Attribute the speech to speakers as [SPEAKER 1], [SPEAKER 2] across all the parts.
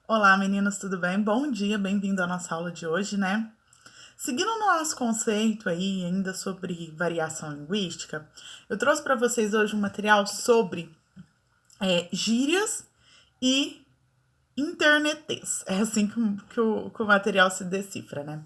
[SPEAKER 1] Olá, meninas, tudo bem? Bom dia, bem-vindo à nossa aula de hoje, né? Seguindo o nosso conceito aí, ainda sobre variação linguística, eu trouxe para vocês hoje um material sobre gírias e internetês. É assim que o material se decifra, né?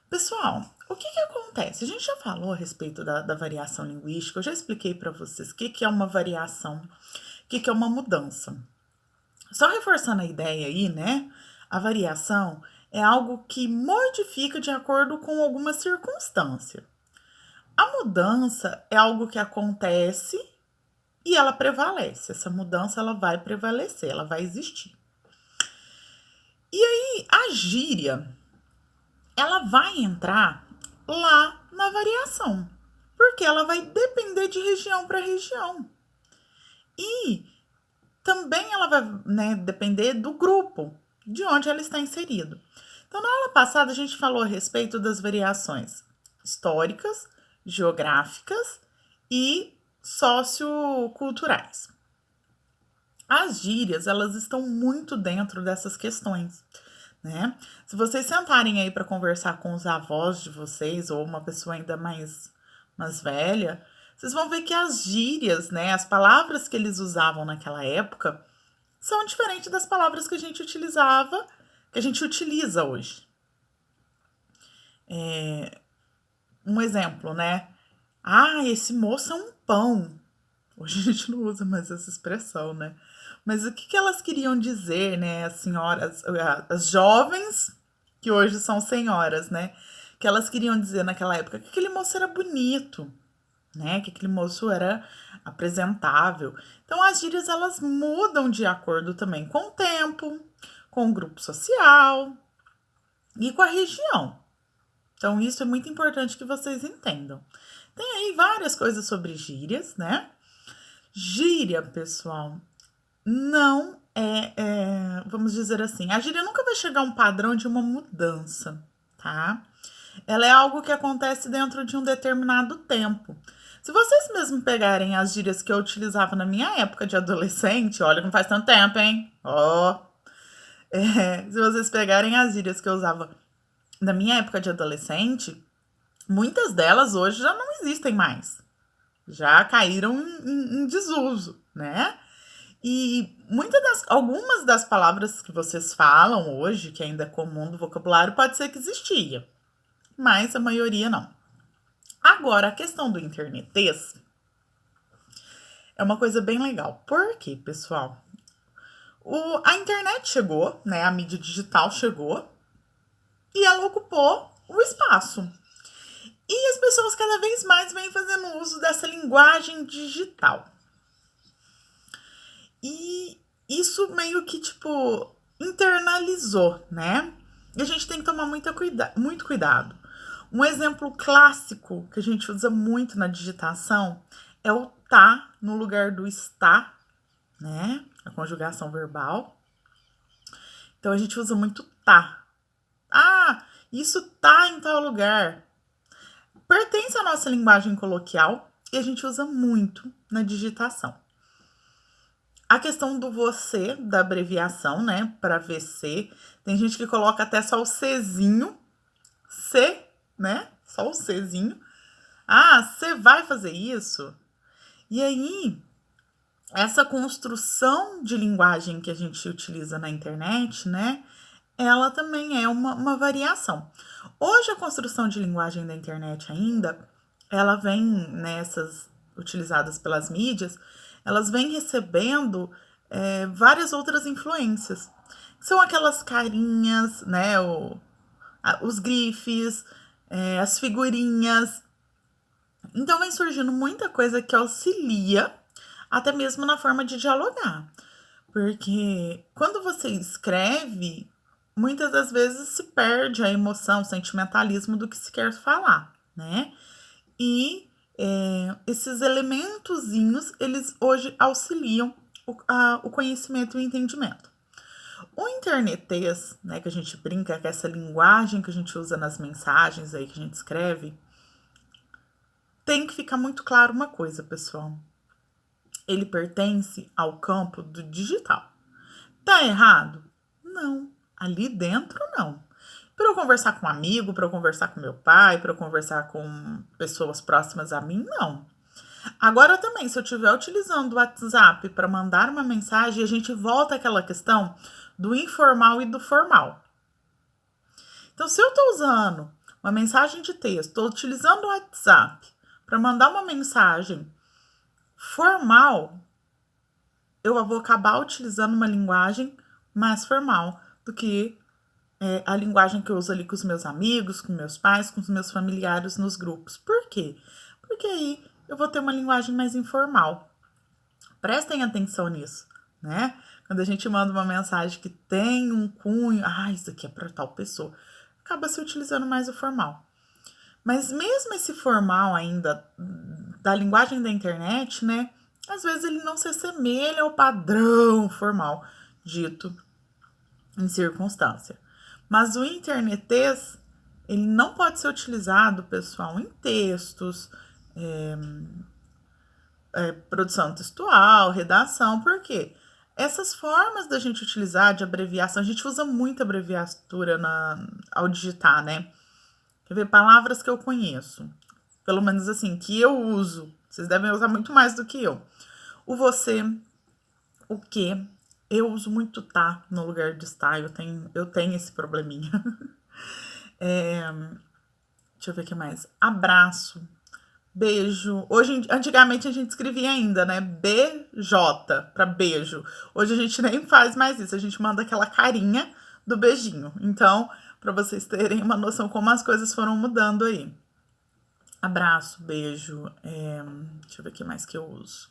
[SPEAKER 1] Pessoal, o que acontece? A gente já falou a respeito da variação linguística, eu já expliquei para vocês o que é uma variação, o que é uma mudança. Só reforçando a ideia aí, né? A variação é algo que modifica de acordo com alguma circunstância. A mudança é algo que acontece e ela prevalece. Essa mudança ela vai prevalecer, ela vai existir. E a gíria, ela vai entrar lá na variação, porque ela vai depender de região para região. E também ela vai, né, depender do grupo, de onde ela está inserido. Então, na aula passada, a gente falou a respeito das variações históricas, geográficas e socioculturais. As gírias, elas estão muito dentro dessas questões, né? Se vocês sentarem aí para conversar com os avós de vocês ou uma pessoa ainda mais velha, vocês vão ver que as gírias, né, as palavras que eles usavam naquela época, são diferentes das palavras que a gente utilizava, que a gente utiliza hoje. Um exemplo, né? Ah, esse moço é um pão. Hoje a gente não usa mais essa expressão, né? Mas o que elas queriam dizer, né? As senhoras, as jovens, que hoje são senhoras, né? Que elas queriam dizer naquela época que aquele moço era bonito, né? Que aquele moço era apresentável. Então as gírias elas mudam de acordo também com o tempo, com o grupo social e com a região. Então isso é muito importante que vocês entendam. Tem aí várias coisas sobre gírias, né? Gíria, pessoal, não vamos dizer assim, a gíria nunca vai chegar a um padrão de uma mudança, tá? Ela é algo que acontece dentro de um determinado tempo. Se vocês mesmo pegarem as gírias que eu utilizava na minha época de adolescente, olha que não faz tanto tempo, hein? Ó, se vocês pegarem as gírias que eu usava na minha época de adolescente, muitas delas hoje já não existem mais. Já caíram em desuso, né? E algumas das palavras que vocês falam hoje, que ainda é comum do vocabulário, pode ser que existia, mas a maioria não. Agora, a questão do internetês é uma coisa bem legal. Por quê, pessoal? A internet chegou, né? A mídia digital chegou e ela ocupou o espaço. E as pessoas cada vez mais vêm fazendo uso dessa linguagem digital. E isso meio que, tipo, internalizou, né? E a gente tem que tomar muito cuidado. Um exemplo clássico que a gente usa muito na digitação é o tá no lugar do está, né? A conjugação verbal. Então a gente usa muito tá. Ah, isso tá em tal lugar. Pertence à nossa linguagem coloquial e a gente usa muito na digitação. A questão do você, da abreviação, né, para VC, tem gente que coloca até só o Czinho, C, né, só o Czinho. Ah, você vai fazer isso? E aí, essa construção de linguagem que a gente utiliza na internet, né, ela também é uma variação. Hoje, a construção de linguagem da internet ainda, ela vem nessas utilizadas pelas mídias, elas vêm recebendo várias outras influências. São aquelas carinhas, né, os grifes, as figurinhas. Então, vem surgindo muita coisa que auxilia até mesmo na forma de dialogar. Porque quando você escreve, muitas das vezes se perde a emoção, o sentimentalismo do que se quer falar, né? E esses elementozinhos, eles hoje auxiliam o conhecimento e o entendimento. O internetês, né, que a gente brinca, que é essa linguagem que a gente usa nas mensagens aí que a gente escreve, tem que ficar muito claro uma coisa, pessoal. Ele pertence ao campo do digital. Tá errado? Não. Ali dentro, não. Para eu conversar com um amigo, para eu conversar com meu pai, para eu conversar com pessoas próximas a mim, não. Agora também, se eu estiver utilizando o WhatsApp para mandar uma mensagem, a gente volta àquela questão do informal e do formal. Então, se eu estou usando uma mensagem de texto, estou utilizando o WhatsApp para mandar uma mensagem formal, eu vou acabar utilizando uma linguagem mais formal do que a linguagem que eu uso ali com os meus amigos, com meus pais, com os meus familiares nos grupos. Por quê? Porque aí eu vou ter uma linguagem mais informal. Prestem atenção nisso, né? Quando a gente manda uma mensagem que tem um cunho, isso aqui é para tal pessoa, acaba se utilizando mais o formal. Mas mesmo esse formal ainda da linguagem da internet, né? Às vezes ele não se assemelha ao padrão formal dito em circunstância. Mas o internetês, ele não pode ser utilizado, pessoal, em textos, produção textual, redação, por quê? Essas formas da gente utilizar de abreviação, a gente usa muita abreviatura ao digitar, né? Quer ver? Palavras que eu conheço, pelo menos assim, que eu uso, vocês devem usar muito mais do que eu. O você, o que, eu uso muito tá no lugar de estar, eu tenho esse probleminha. Deixa eu ver o que mais. Abraço, beijo. Antigamente a gente escrevia ainda, né? BJ para beijo. Hoje a gente nem faz mais isso, a gente manda aquela carinha do beijinho. Então, para vocês terem uma noção como as coisas foram mudando aí. Abraço, beijo. Deixa eu ver o que mais que eu uso.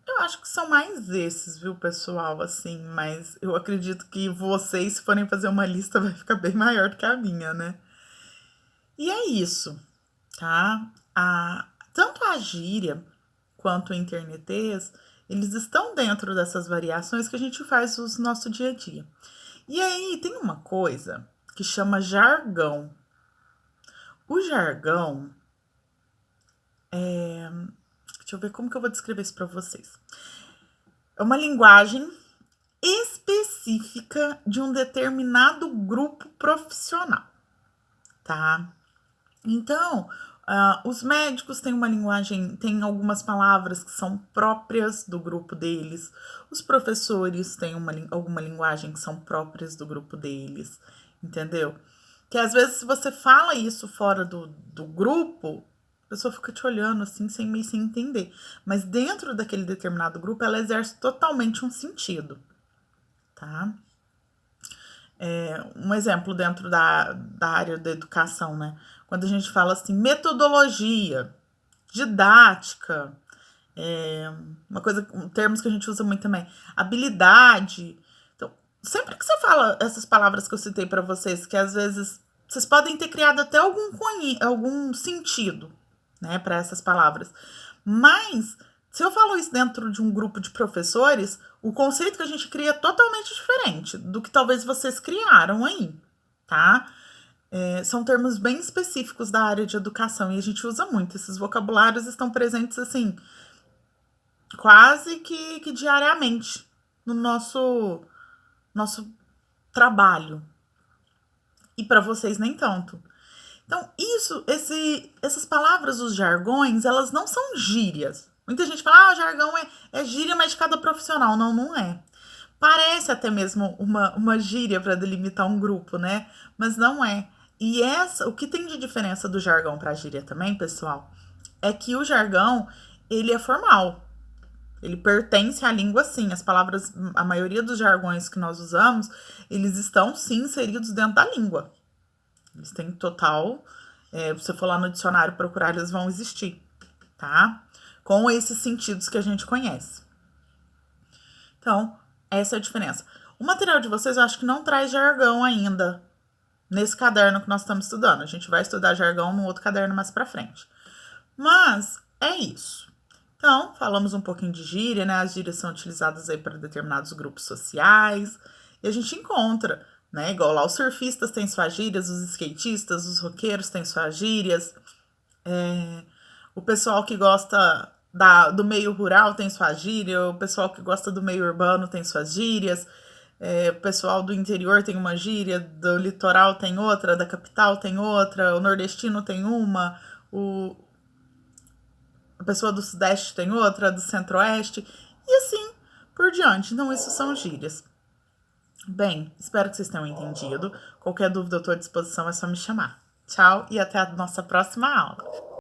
[SPEAKER 1] Eu acho que são mais esses, viu, pessoal, assim, mas eu acredito que vocês, se forem fazer uma lista, vai ficar bem maior do que a minha, né? E é isso, tá? Tanto a gíria quanto o internetês, eles estão dentro dessas variações que a gente faz no nosso dia a dia. E aí tem uma coisa que chama jargão. O jargão deixa eu ver como que eu vou descrever isso para vocês. É uma linguagem específica de um determinado grupo profissional, tá? Então, os médicos têm uma linguagem, têm algumas palavras que são próprias do grupo deles, os professores têm alguma linguagem que são próprias do grupo deles, entendeu? Que às vezes, se você fala isso fora do grupo, a pessoa fica te olhando assim, sem entender. Mas dentro daquele determinado grupo, ela exerce totalmente um sentido, tá? Um exemplo dentro da área da educação, né? Quando a gente fala assim, metodologia, didática, termos que a gente usa muito também, habilidade. Então, sempre que você fala essas palavras que eu citei para vocês, que às vezes vocês podem ter criado até algum sentido, né, para essas palavras. Mas, se eu falo isso dentro de um grupo de professores, o conceito que a gente cria é totalmente diferente do que talvez vocês criaram aí, tá? São termos bem específicos da área de educação e a gente usa muito. Esses vocabulários estão presentes, assim, quase que diariamente no nosso trabalho. E para vocês nem tanto. Então, essas palavras, os jargões, elas não são gírias. Muita gente fala, o jargão é gíria, mas de cada profissional. Não, não é. Parece até mesmo uma gíria para delimitar um grupo, né? Mas não é. E o que tem de diferença do jargão para a gíria também, pessoal, é que o jargão, ele é formal. Ele pertence à língua, sim. As palavras, a maioria dos jargões que nós usamos, eles estão, sim, inseridos dentro da língua. Eles têm total. Se você for lá no dicionário procurar, eles vão existir, tá? Com esses sentidos que a gente conhece. Então, essa é a diferença. O material de vocês eu acho que não traz jargão ainda nesse caderno que nós estamos estudando. A gente vai estudar jargão no outro caderno mais pra frente. Mas é isso. Então, falamos um pouquinho de gíria, né? As gírias são utilizadas aí para determinados grupos sociais. E a gente encontra, né? Igual lá os surfistas têm suas gírias, os skatistas, os roqueiros têm suas gírias. O pessoal que gosta do meio rural tem sua gíria, o pessoal que gosta do meio urbano tem suas gírias. o pessoal do interior tem uma gíria, do litoral tem outra, da capital tem outra, o nordestino tem uma, a pessoa do sudeste tem outra, do centro-oeste, e assim por diante. Então, isso são gírias. Bem, espero que vocês tenham entendido. Qualquer dúvida eu estou à disposição, é só me chamar. Tchau e até a nossa próxima aula.